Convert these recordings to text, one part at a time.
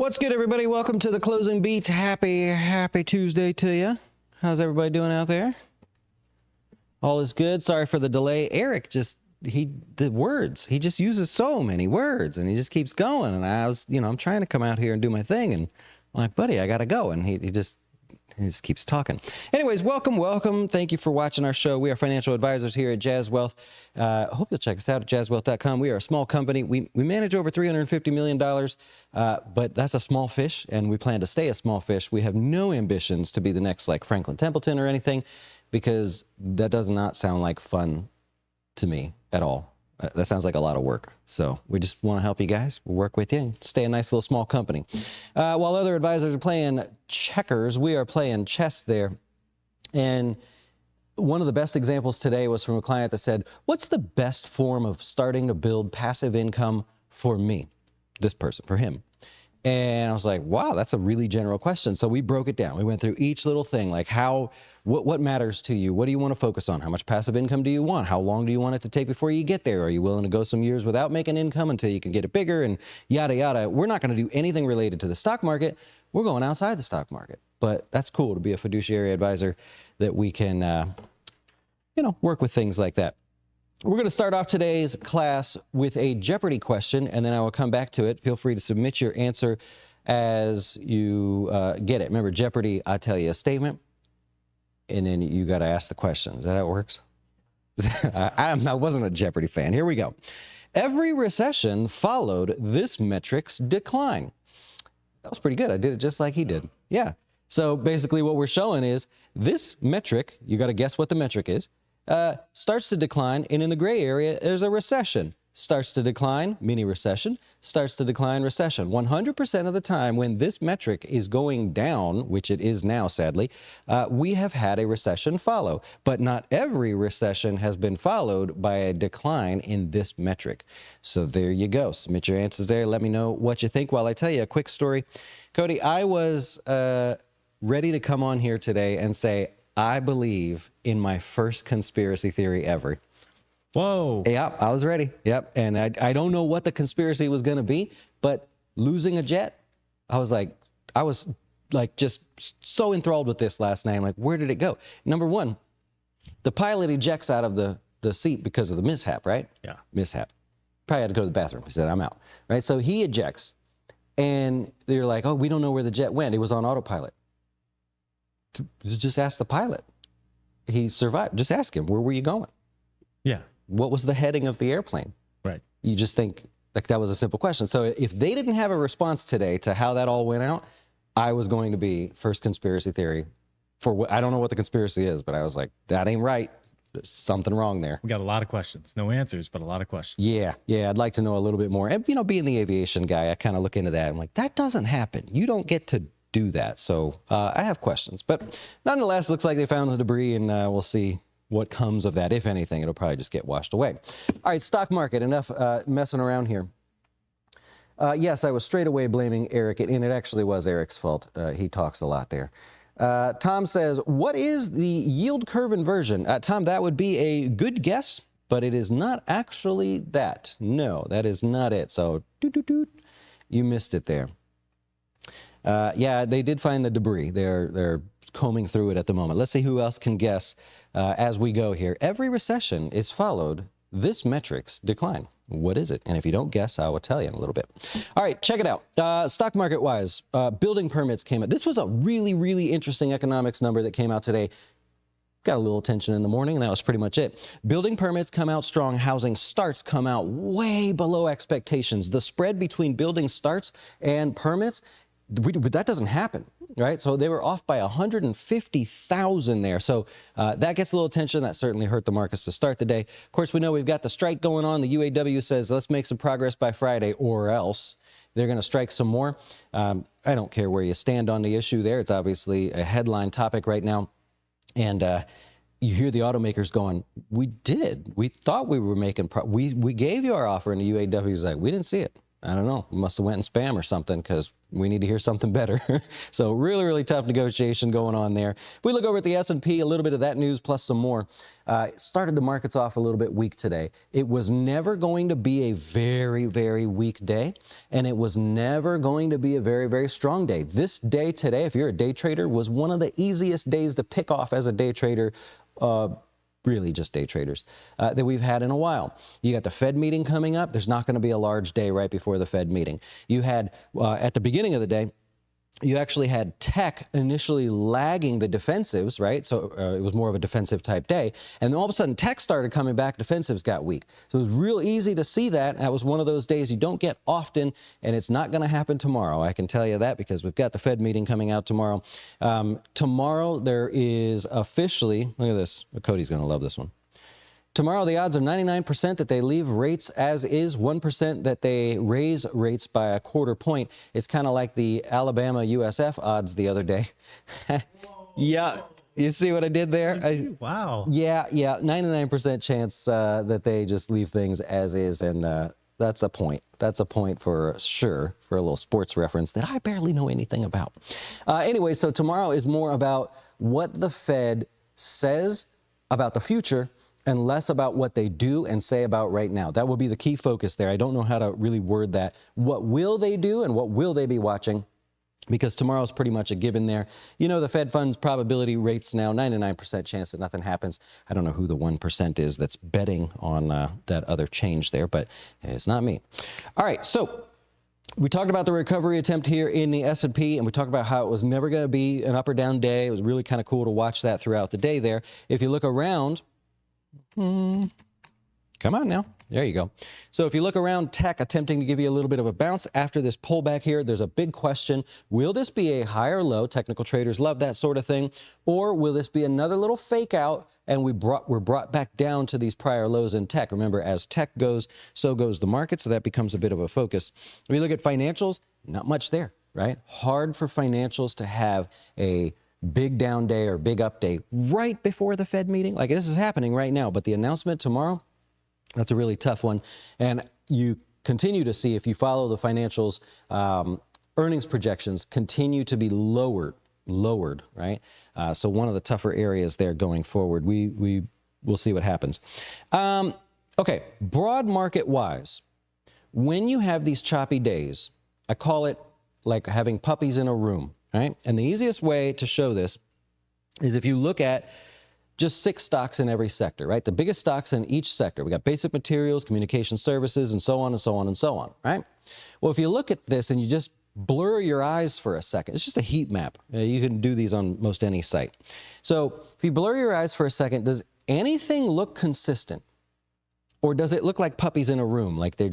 What's good, everybody? Welcome to the Closing Beats. Happy Tuesday to you. How's everybody doing out there? All is good. Sorry for the delay. Eric he just uses so many words and he just keeps going. And I'm trying to come out here and do my thing. And I'm like, buddy, I got to go. And he just keeps talking. Anyways, welcome. Thank you for watching our show. We are financial advisors here at Jazz Wealth. I hope you'll check us out at jazzwealth.com. We are a small company. We manage over $350 million, but that's a small fish, and we plan to stay a small fish. We have no ambitions to be the next like Franklin Templeton or anything, because that does not sound like fun to me at all. That sounds like a lot of work. So we just want to help you guys. We'll work with you and stay a nice little small company. While other advisors are playing checkers, we are playing chess there. And one of the best examples today was from a client that said, what's the best form of starting to build passive income for me? This person, for him. And I was like, wow, that's a really general question. So we broke it down. We went through each little thing, like what matters to you? What do you want to focus on? How much passive income do you want? How long do you want it to take before you get there? Are you willing to go some years without making income until you can get it bigger, and yada, yada? We're not going to do anything related to the stock market. We're going outside the stock market. But that's cool to be a fiduciary advisor that we can, work with things like that. We're going to start off today's class with a Jeopardy question, and then I will come back to it. Feel free to submit your answer as you get it. Remember, Jeopardy, I tell you a statement, and then you got to ask the question. Is that how it works? I wasn't a Jeopardy fan. Here we go. Every recession followed this metric's decline. That was pretty good. I did it just like he did. Yeah. So basically what we're showing is this metric, you got to guess what the metric is, starts to decline, and in the gray area, there's a recession. Starts to decline, mini recession. Starts to decline, recession. 100% of the time when this metric is going down, which it is now, sadly, we have had a recession follow. But not every recession has been followed by a decline in this metric. So there you go. Submit your answers there. Let me know what you think while I tell you a quick story. Cody, I was ready to come on here today and say, I believe in my first conspiracy theory ever. Whoa. Yep, I was ready. Yep. And I don't know what the conspiracy was going to be, but losing a jet, I was just so enthralled with this last night. I'm like, where did it go? Number one, the pilot ejects out of the seat because of the mishap, right? Yeah. Mishap. Probably had to go to the bathroom. He said, I'm out. Right. So he ejects, and they're like, oh, we don't know where the jet went. It was on autopilot. Just ask the pilot. He survived. Just ask him, where were you going? Yeah. What was the heading of the airplane? Right. You just think like that was a simple question. So if they didn't have a response today to how that all went out, I was going to be first conspiracy theory for I don't know what the conspiracy is, but I was like, that ain't right. There's something wrong there. We got a lot of questions. No answers, but a lot of questions. Yeah. I'd like to know a little bit more. And, being the aviation guy, I kind of look into that. I'm like, that doesn't happen. You don't get to do that. So I have questions, but nonetheless, looks like they found the debris, and we'll see what comes of that. If anything, it'll probably just get washed away. All right, stock market, enough messing around here. Yes, I was straight away blaming Eric, and it actually was Eric's fault. He talks a lot there. Tom says, what is the yield curve inversion? Tom, that would be a good guess, but it is not actually that. No, that is not it. So you missed it there. Yeah, they did find the debris. They're combing through it at the moment. Let's see who else can guess as we go here. Every recession is followed this metric's decline. What is it? And if you don't guess, I will tell you in a little bit. All right, check it out. Stock market wise, building permits came out. This was a really, really interesting economics number that came out today. Got a little attention in the morning, and that was pretty much it. Building permits come out strong. Housing starts come out way below expectations. The spread between building starts and permits, that doesn't happen, right? So they were off by 150,000 there. So that gets a little attention. That certainly hurt the markets to start the day. Of course, we know we've got the strike going on. The UAW says, let's make some progress by Friday, or else they're going to strike some more. I don't care where you stand on the issue there. It's obviously a headline topic right now. And you hear the automakers going, we thought we were making we gave you our offer, and the UAW is like, we didn't see it. I don't know, must have went in spam or something because we need to hear something better. So really, really tough negotiation going on there. If we look over at the S&P, a little bit of that news plus some more. Started the markets off a little bit weak today. It was never going to be a very, very weak day, and it was never going to be a very, very strong day. This day today, if you're a day trader, was one of the easiest days to pick off as a day trader, really just day traders, that we've had in a while. You got the Fed meeting coming up. There's not going to be a large day right before the Fed meeting. You had, at the beginning of the day, you actually had tech initially lagging the defensives, right? So it was more of a defensive type day. And then all of a sudden, tech started coming back. Defensives got weak. So it was real easy to see that. That was one of those days you don't get often, and it's not going to happen tomorrow. I can tell you that because we've got the Fed meeting coming out tomorrow. Tomorrow, there is officially, look at this. Cody's going to love this one. Tomorrow, the odds are 99% that they leave rates as is, 1% that they raise rates by a quarter point. It's kind of like the Alabama USF odds the other day. Yeah, you see what I did there? Wow. Yeah, 99% chance that they just leave things as is, and that's a point. That's a point for sure, for a little sports reference that I barely know anything about. Anyway, so tomorrow is more about what the Fed says about the future and less about what they do and say about right now. That will be the key focus there. I don't know how to really word that. What will they do and what will they be watching? Because tomorrow's pretty much a given there. You know, the Fed funds probability rates now, 99% chance that nothing happens. I don't know who the 1% is that's betting on that other change there, but it's not me. All right, so we talked about the recovery attempt here in the S&P, and we talked about how it was never going to be an up or down day. It was really kind of cool to watch that throughout the day there. If you look around, come on now. There you go. So if you look around, tech attempting to give you a little bit of a bounce after this pullback here, there's a big question. Will this be a higher low? Technical traders love that sort of thing. Or will this be another little fake out and we're brought back down to these prior lows in tech? Remember, as tech goes, so goes the market. So that becomes a bit of a focus. If you look at financials, not much there, right? Hard for financials to have a big down day or big up day right before the Fed meeting. Like this is happening right now, but the announcement tomorrow, that's a really tough one. And you continue to see, if you follow the financials, earnings projections continue to be lowered, right? So one of the tougher areas there going forward. We'll see what happens. Okay, broad market wise, when you have these choppy days, I call it like having puppies in a room, right? And the easiest way to show this is if you look at just 6 stocks in every sector, right? The biggest stocks in each sector. We got basic materials, communication services, and so on and so on and so on, right? Well, if you look at this and you just blur your eyes for a second, it's just a heat map. You can do these on most any site. So if you blur your eyes for a second, does anything look consistent? Or does it look like puppies in a room? Like they're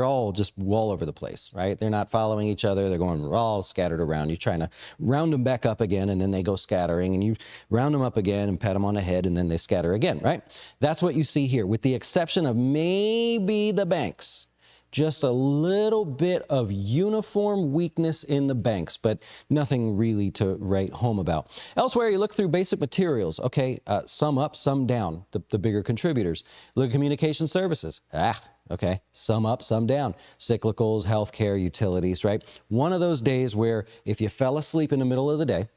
all just all over the place, right? They're not following each other. They're going all scattered around. You're trying to round them back up again, and then they go scattering, and you round them up again and pat them on the head, and then they scatter again, right? That's what you see here, with the exception of maybe the banks. Just a little bit of uniform weakness in the banks, but nothing really to write home about. Elsewhere, you look through basic materials. Okay, some up, some down, the bigger contributors. Look at communication services. Okay, some up, some down. Cyclicals, healthcare, utilities, right? One of those days where if you fell asleep in the middle of the day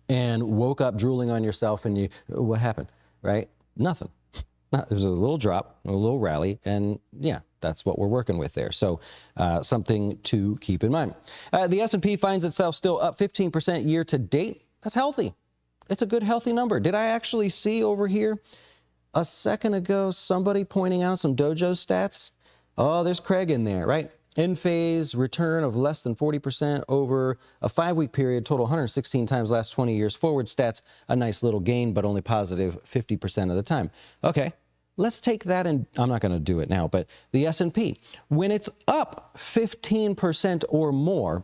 and woke up drooling on yourself and what happened, right? Nothing. There's a little drop, a little rally, and yeah, that's what we're working with there. So something to keep in mind. The S&P finds itself still up 15% year to date. That's healthy. It's a good, healthy number. Did I actually see over here a second ago somebody pointing out some dojo stats? Oh, there's Craig in there, right? In-phase return of less than 40% over a 5-week period, total 116 times last 20 years. Forward stats, a nice little gain, but only positive 50% of the time. Okay, let's take that, and I'm not going to do it now, but the S&P, when it's up 15% or more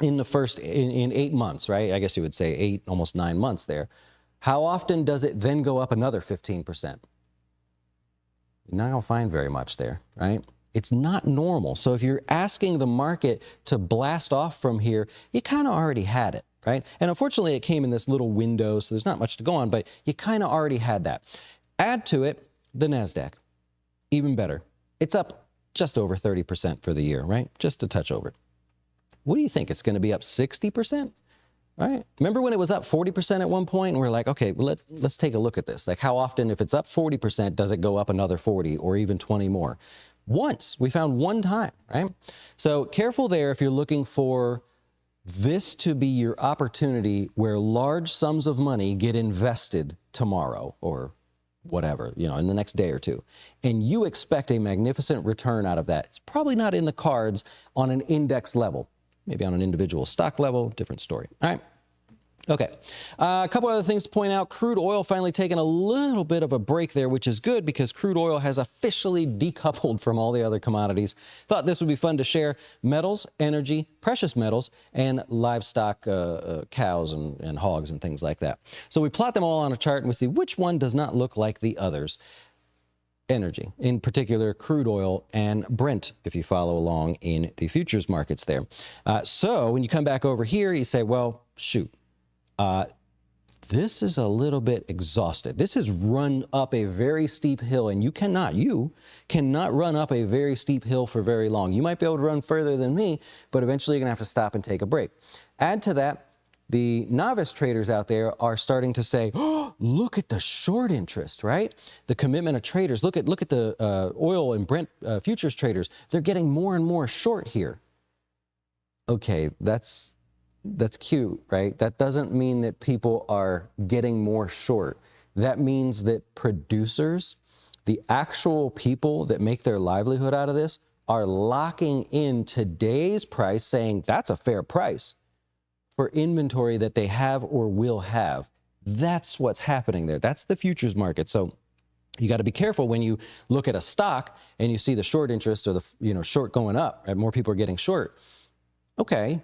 in the first, in 8 months, right? I guess you would say 8, almost 9 months there. How often does it then go up another 15%? You're not going to find very much there, right? It's not normal. So if you're asking the market to blast off from here, you kind of already had it, right? And unfortunately, it came in this little window, so there's not much to go on, but you kind of already had that. Add to it the NASDAQ. Even better. It's up just over 30% for the year, right? Just a touch over. What do you think? It's going to be up 60%? Right? Remember when it was up 40% at one point and we're like, okay, well, let's take a look at this. Like how often, if it's up 40%, does it go up another 40 or even 20 more? Once. We found one time, right? So careful there if you're looking for this to be your opportunity where large sums of money get invested tomorrow or whatever, you know, in the next day or two. And you expect a magnificent return out of that. It's probably not in the cards on an index level. Maybe on an individual stock level, different story. All right. Okay. A couple other things to point out. Crude oil finally taking a little bit of a break there, which is good because crude oil has officially decoupled from all the other commodities. Thought this would be fun to share. Metals, energy, precious metals, and livestock, cows and hogs and things like that. So we plot them all on a chart and we see which one does not look like the others. Energy, in particular crude oil and Brent, if you follow along in the futures markets there. So when you come back over here, you say, well, shoot, this is a little bit exhausted. This has run up a very steep hill, and you cannot run up a very steep hill for very long. You might be able to run further than me, but eventually you're going to have to stop and take a break. Add to that, the novice traders out there are starting to say, oh, look at the short interest, right? The commitment of traders. Look at the oil and Brent futures traders. They're getting more and more short here. Okay, that's cute, right? That doesn't mean that people are getting more short. That means that producers, the actual people that make their livelihood out of this, are locking in today's price, saying that's a fair price for inventory that they have or will have. That's what's happening there. That's the futures market. So you got to be careful when you look at a stock and you see the short interest or the short going up, right? More people are getting short. Okay,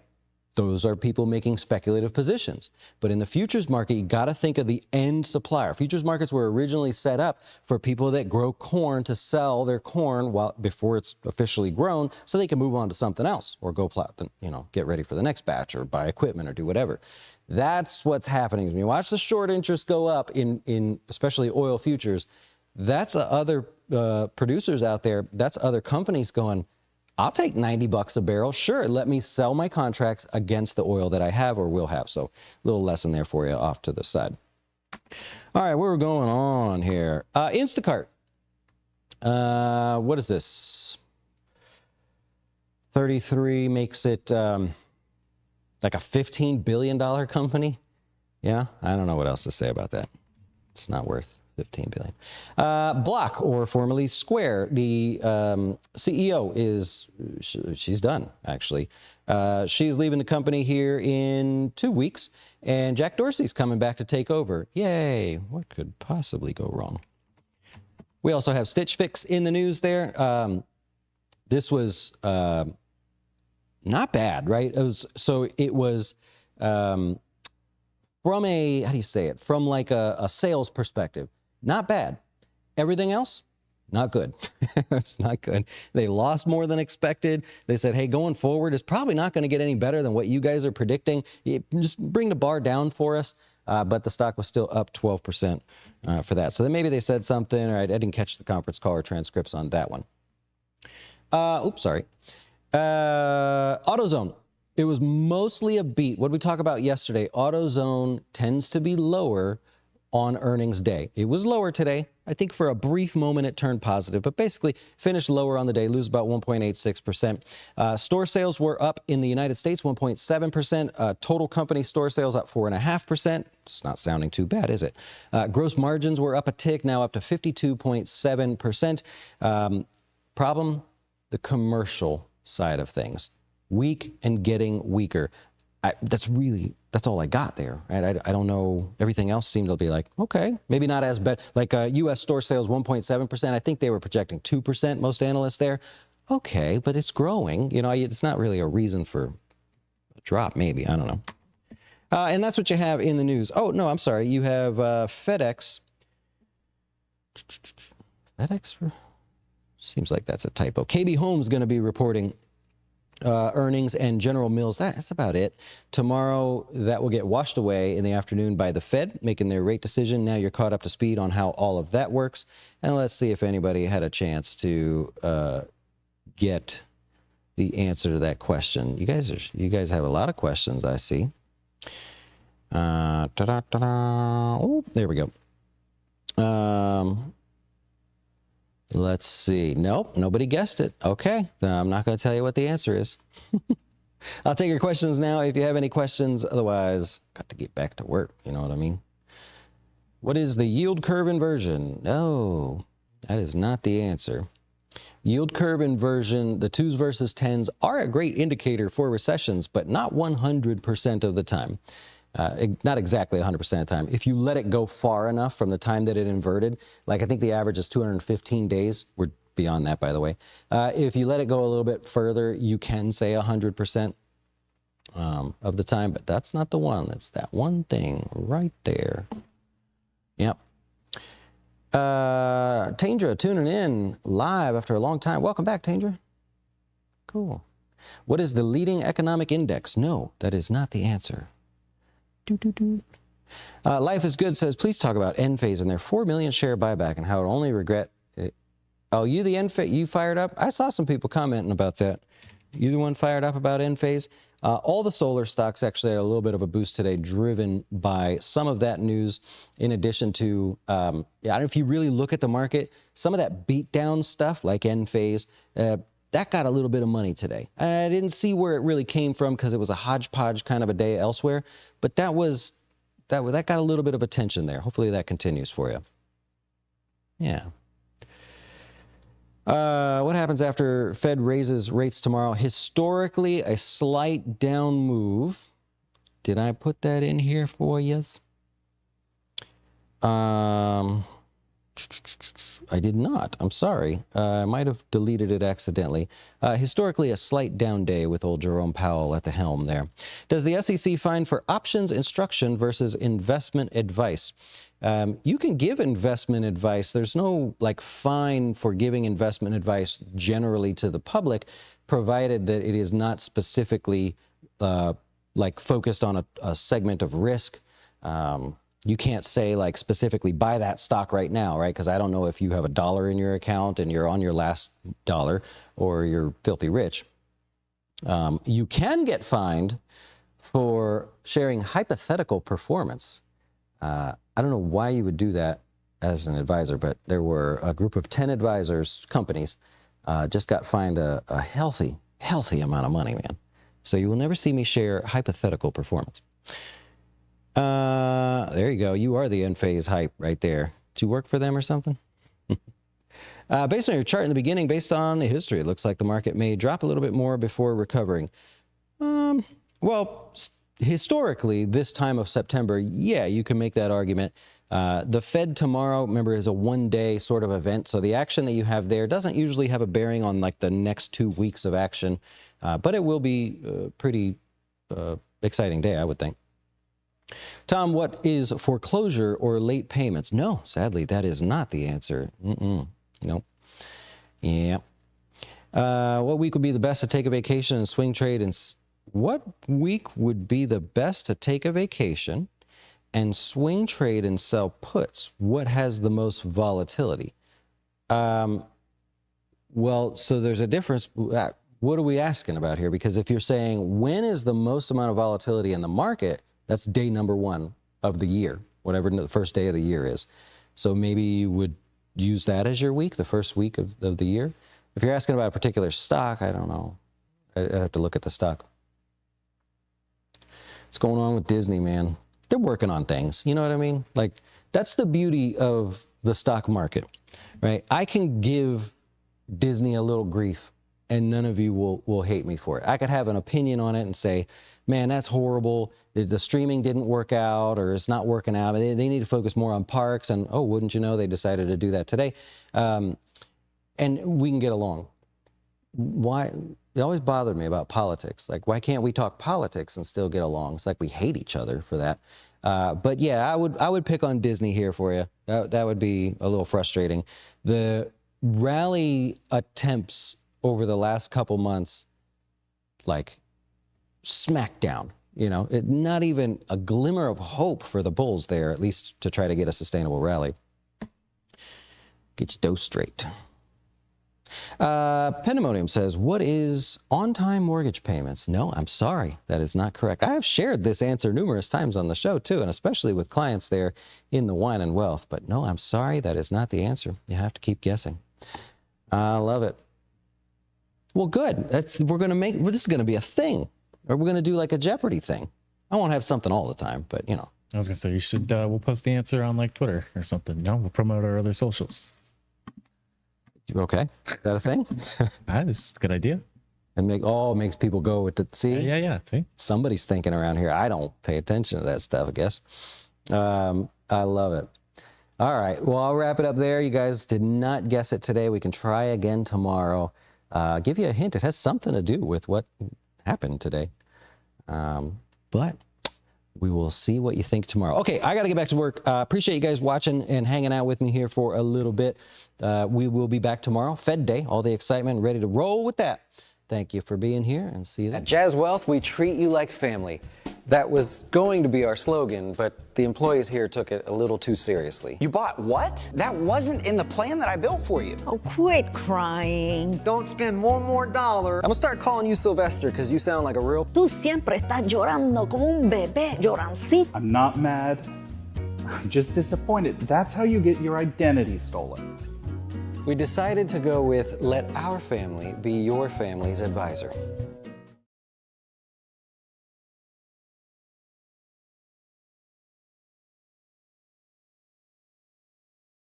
those are people making speculative positions. But in the futures market, you got to think of the end supplier. Futures markets were originally set up for people that grow corn to sell their corn before it's officially grown so they can move on to something else or go get ready for the next batch or buy equipment or do whatever. That's what's happening. When you watch the short interest go up in especially oil futures, that's other producers out there, that's other companies going, I'll take $90 a barrel. Sure, let me sell my contracts against the oil that I have or will have. So a little lesson there for you off to the side. All right, we're going on here. Instacart. What is this? 33 makes it like a $15 billion company. Yeah, I don't know what else to say about that. It's not worth 15 billion. Block, or formerly Square, the CEO she's done, actually. She's leaving the company here in 2 weeks, and Jack Dorsey's coming back to take over. Yay! What could possibly go wrong? We also have Stitch Fix in the news there. This was not bad, right? It was from a, how do you say it? From like a sales perspective. Not bad. Everything else, not good. It's not good. They lost more than expected. They said, hey, going forward, it's probably not going to get any better than what you guys are predicting. Just bring the bar down for us. But the stock was still up 12% for that. So then maybe they said something. All right, I didn't catch the conference call or transcripts on that one. Sorry. AutoZone. It was mostly a beat. What did we talk about yesterday? AutoZone tends to be lower on earnings day. It was lower today. I think for a brief moment it turned positive, but basically finished lower on the day, lose about 1.86%. Store sales were up in the United States, 1.7%. Total company store sales up 4.5%. It's not sounding too bad, is it? Gross margins were up a tick, now up to 52.7%. Problem, the commercial side of things. Weak and getting weaker. That's all I got there. Right? I don't know. Everything else seemed to be like, okay, maybe not as bad. Like U.S. store sales, 1.7%. I think they were projecting 2%, most analysts there. Okay, but it's growing. It's not really a reason for a drop, maybe. I don't know. And that's what you have in the news. Oh, no, I'm sorry. You have FedEx. FedEx? Seems like that's a typo. KB Home's going to be reporting earnings, and General Mills, that's about it. Tomorrow, that will get washed away in the afternoon by the Fed, making their rate decision. Now you're caught up to speed on how all of that works. And let's see if anybody had a chance to get the answer to that question. You guys have a lot of questions, I see. Oh, there we go. Let's see. Nope, nobody guessed it. Okay, I'm not going to tell you what the answer is. I'll take your questions now if you have any questions. Otherwise, got to get back to work. You know what I mean? What is the yield curve inversion? No, that is not the answer. Yield curve inversion, the 2s versus 10s are a great indicator for recessions, but not 100% of the time. Not exactly 100% of the time. If you let it go far enough from the time that it inverted, like I think the average is 215 days. We're beyond that, by the way. If you let it go a little bit further, you can say 100% of the time, but that's not the one. It's that one thing right there. Yep. Tandra tuning in live after a long time. Welcome back, Tandra. Cool. What is the leading economic index? No, that is not the answer. Life is Good says, please talk about Enphase and their 4 million share buyback and how it only regret it. Oh, you the Enphase, you fired up? I saw some people commenting about that. You the one fired up about Enphase? All the solar stocks actually had a little bit of a boost today, driven by some of that news. In addition to, I don't know if you really look at the market, some of that beatdown stuff like Enphase, that got a little bit of money today. I didn't see where it really came from because it was a hodgepodge kind of a day elsewhere, but that got a little bit of attention there. Hopefully that continues for you. Yeah. What happens after Fed raises rates tomorrow? Historically, a slight down move. Did I put that in here for you? I did not. I'm sorry. I might have deleted it accidentally. Historically, a slight down day with old Jerome Powell at the helm there. Does the SEC fine for options instruction versus investment advice? You can give investment advice. There's no like fine for giving investment advice generally to the public, provided that it is not specifically like focused on a segment of risk. You can't say like specifically buy that stock right now, right? Because I don't know if you have $1 in your account and you're on your last dollar or you're filthy rich. You can get fined for sharing hypothetical performance. I don't know why you would do that as an advisor, but there were a group of 10 advisors, companies, just got fined a healthy amount of money, man. So you will never see me share hypothetical performance. There you go. You are the Enphase hype right there. Do you work for them or something? Based on your chart in the beginning, based on the history, it looks like the market may drop a little bit more before recovering. Well, historically, this time of September, yeah, you can make that argument. The Fed tomorrow, remember, is a one-day sort of event. So the action that you have there doesn't usually have a bearing on like the next 2 weeks of action. But it will be a pretty exciting day, I would think. Tom, what is foreclosure or late payments? No, sadly, that is not the answer. Nope. Yeah. What week would be the best to take a vacation and swing trade? And what week would be the best to take a vacation and swing trade and sell puts? What has the most volatility? Well, so there's a difference. What are we asking about here? Because if you're saying when is the most amount of volatility in the market, that's day number 1 of the year, whatever the first day of the year is. So maybe you would use that as your week, the first week of the year. If you're asking about a particular stock, I don't know. I'd have to look at the stock. What's going on with Disney, man? They're working on things. You know what I mean? Like, that's the beauty of the stock market, right? I can give Disney a little grief and none of you will hate me for it. I could have an opinion on it and say, man, that's horrible. The streaming didn't work out or it's not working out. They need to focus more on parks. And, oh, wouldn't you know, they decided to do that today. And we can get along. Why? It always bothered me about politics. Like, why can't we talk politics and still get along? It's like we hate each other for that. But yeah, I would pick on Disney here for you. That would be a little frustrating. The rally attempts over the last couple months, like smackdown, you know, not even a glimmer of hope for the bulls there, at least to try to get a sustainable rally. Get your dough straight. Pandemonium says, what is on-time mortgage payments? No, I'm sorry. That is not correct. I have shared this answer numerous times on the show, too, and especially with clients there in the wine and wealth. But no, I'm sorry. That is not the answer. You have to keep guessing. I love it. Well, good. This is going to be a thing. Or we're going to do like a Jeopardy thing. I won't have something all the time, but, you know. I was going to say, you should, we'll post the answer on like Twitter or something. You know, we'll promote our other socials. Okay. Is that a thing? That's a good idea. And makes people go with the, see? Yeah. See? Somebody's thinking around here. I don't pay attention to that stuff, I guess. I love it. All right. Well, I'll wrap it up there. You guys did not guess it today. We can try again tomorrow. Give you a hint. It has something to do with what happened today. But we will see what you think tomorrow. Okay, I got to get back to work. Appreciate you guys watching and hanging out with me here for a little bit. We will be back tomorrow. Fed Day, all the excitement, ready to roll with that. Thank you for being here, and see you then. At Jazz Wealth, we treat you like family. That was going to be our slogan, but the employees here took it a little too seriously. You bought what? That wasn't in the plan that I built for you. Oh, quit crying. Don't spend one more dollar. I'm gonna start calling you Sylvester because you sound like a real... Tú siempre estás llorando como un bebé, llorancito. I'm not mad. I'm just disappointed. That's how you get your identity stolen. We decided to go with let our family be your family's advisor.